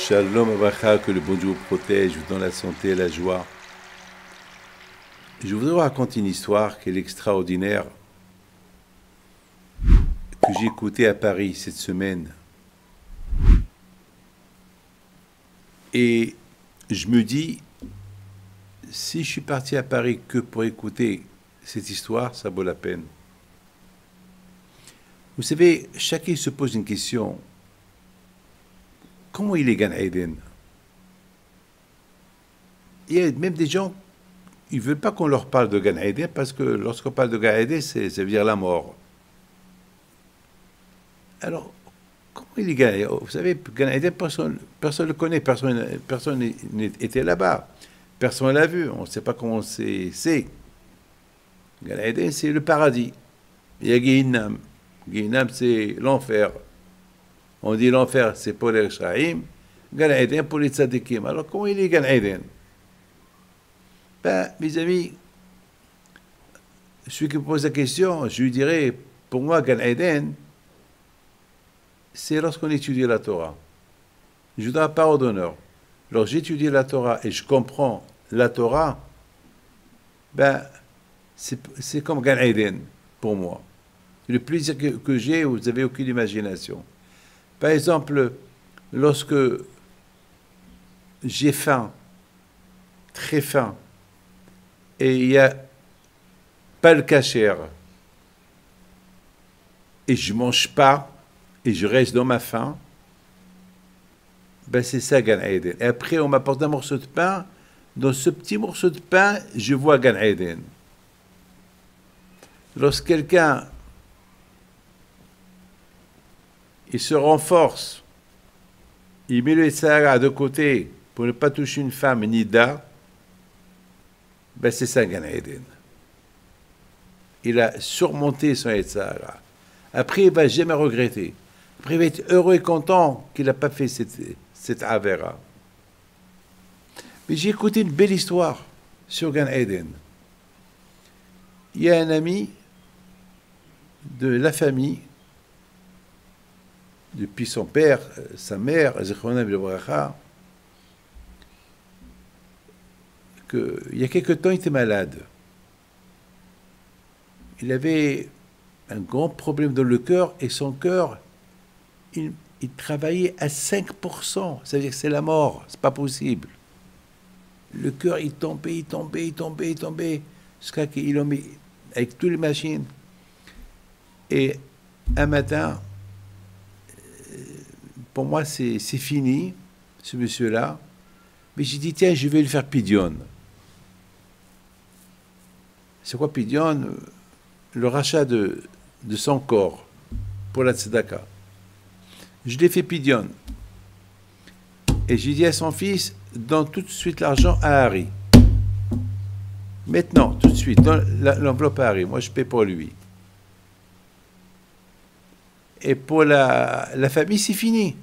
Shalom Abracha, que le bon Dieu vous protège, vous donne la santé et la joie. Je voudrais vous raconter une histoire qui est extraordinaire, que j'ai écoutée à Paris cette semaine. Et je me dis, si je suis parti à Paris que pour écouter cette histoire, ça vaut la peine. Vous savez, chacun se pose une question. Comment il est Gan Eden? Il y a même des gens, ils ne veulent pas qu'on leur parle de Gan Eden parce que lorsqu'on parle de Gan Eden, ça veut dire la mort. Alors, comment il est Gan Eden? Vous savez, Gan Eden, personne ne le connaît, personne n'était là-bas. Personne ne l'a vu, on ne sait pas comment c'est. Gan Eden, c'est le paradis. Il y a Gehinam. Gehinam, c'est l'enfer. On dit l'enfer, c'est pour les Rechaim. Gan Eden pour les Tzadikim. Alors, comment il est Gan Eden? Ben, mes amis, celui qui me pose la question, je lui dirais, pour moi, Gan Eden, c'est lorsqu'on étudie la Torah. Je vous donne la parole d'honneur. Lorsque j'étudie la Torah et je comprends la Torah, ben, c'est comme Gan Eden pour moi. Le plaisir que j'ai, vous n'avez aucune imagination. Par exemple, lorsque j'ai faim, très faim, et il n'y a pas le kasher, et je ne mange pas, et je reste dans ma faim, ben c'est ça Gan Eden. Et après, on m'apporte un morceau de pain. Dans ce petit morceau de pain, je vois Gan Eden. Lorsque quelqu'un il se renforce, il met le Sahara de côté pour ne pas toucher une femme nida, ben c'est ça Gan Eden. Il a surmonté son Sahara. Après, il ne va jamais regretter. Après, il va être heureux et content qu'il n'a pas fait cette Avera. Mais j'ai écouté une belle histoire sur Gan Eden. Il y a un ami de la famille, depuis son père, sa mère, qu'il y a quelque temps, il était malade. Il avait un grand problème dans le cœur et son cœur, il travaillait à 5%. Ça veut dire que c'est la mort, c'est pas possible. Le cœur, il tombait, jusqu'à qu'il l'a mis avec toutes les machines. Et un matin, pour moi, c'est fini, ce monsieur-là. Mais j'ai dit, tiens, je vais lui faire Pidyon. C'est quoi Pidyon? Le rachat de son corps pour la tzedaka. Je l'ai fait Pidyon. Et j'ai dit à son fils, donne tout de suite l'argent à Harry. Maintenant, tout de suite, donne l'enveloppe à Harry. Moi, je paie pour lui. Et pour la famille, c'est fini.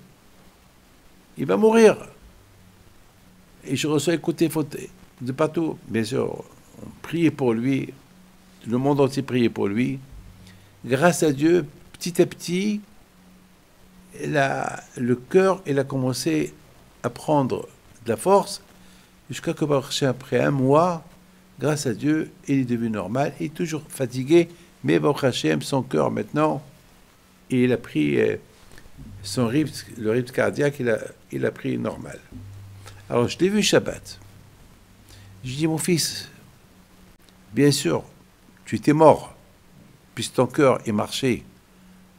Il va mourir. Et je reçois écouter de partout. Bien sûr, on priait pour lui. Le monde entier priait pour lui. Grâce à Dieu, petit à petit, le cœur, il a commencé à prendre de la force. Jusqu'à que, après un mois, grâce à Dieu, il est devenu normal. Il est toujours fatigué, mais Baruch Hashem, son cœur maintenant, il a pris le rythme cardiaque, il a pris normal. Alors, je l'ai vu Shabbat. Je dis, mon fils, bien sûr, tu étais mort, puisque ton cœur est marché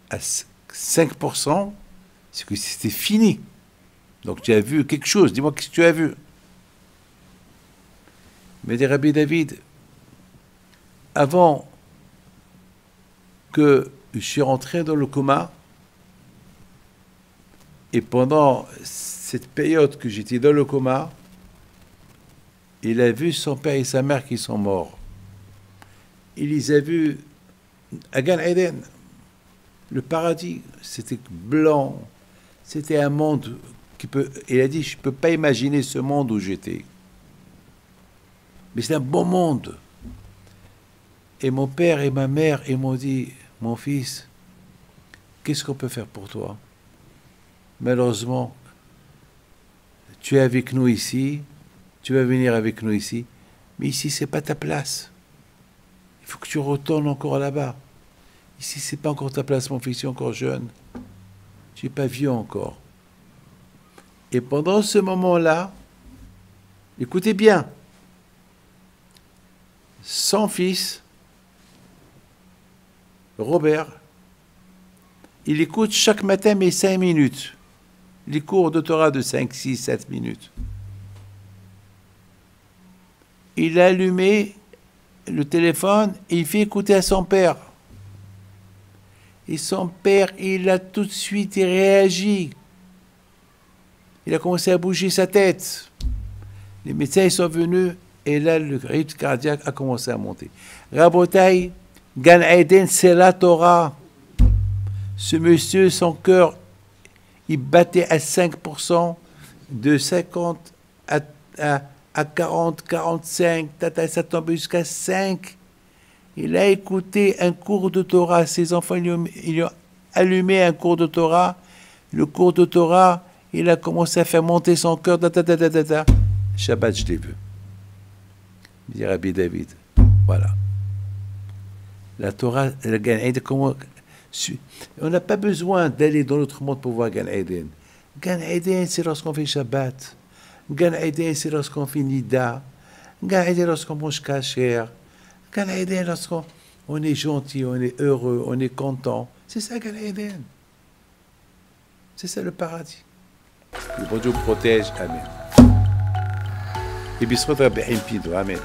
à 5%, c'est que c'était fini. Donc, tu as vu quelque chose. Dis-moi qu'est-ce que tu as vu. Mais dit Rabbi David, avant que je suis rentré dans le coma, et pendant cette période que j'étais dans le coma, il a vu son père et sa mère qui sont morts. Il les a vus à Gan Eden, le paradis. C'était blanc, c'était un monde il a dit, je ne peux pas imaginer ce monde où j'étais. Mais c'est un bon monde. Et mon père et ma mère, ils m'ont dit, mon fils, qu'est-ce qu'on peut faire pour toi? Malheureusement, tu es avec nous ici, tu vas venir avec nous ici, mais ici, c'est pas ta place. Il faut que tu retournes encore là-bas. Ici, c'est pas encore ta place, mon fils, tu es encore jeune. Tu n'es pas vieux encore. Et pendant ce moment-là, écoutez bien, son fils, Robert, il écoute chaque matin mes 5 minutes. Les cours de Torah de 5, 6, 7 minutes. Il a allumé le téléphone et il fait écouter à son père. Et son père, il a tout de suite réagi. Il a commencé à bouger sa tête. Les médecins sont venus et là, le rythme cardiaque a commencé à monter. Rabotai, Gan Eden, c'est la Torah. Ce monsieur, son cœur, il battait à 5%, de 50 à 40, 45, ça tombait jusqu'à 5. Il a écouté un cours de Torah. Ses enfants, ils ont allumé un cours de Torah. Le cours de Torah, il a commencé à faire monter son cœur. Shabbat, je l'ai vu. Dit Rabbi David. Voilà. La Torah, le Gan Eden, on n'a pas besoin d'aller dans l'autre monde pour voir Gan Eden. Gan Eden, c'est lorsqu'on fait Shabbat. Gan Eden, c'est lorsqu'on fait Nida. Gan Eden, lorsqu'on mange kasher. Gan Eden, lorsqu'on est gentil, on est heureux, on est content. C'est ça, Gan Eden. C'est ça le paradis. Le bon Dieu protège. Amen. Et bisous, Rabbi Pido. Amen.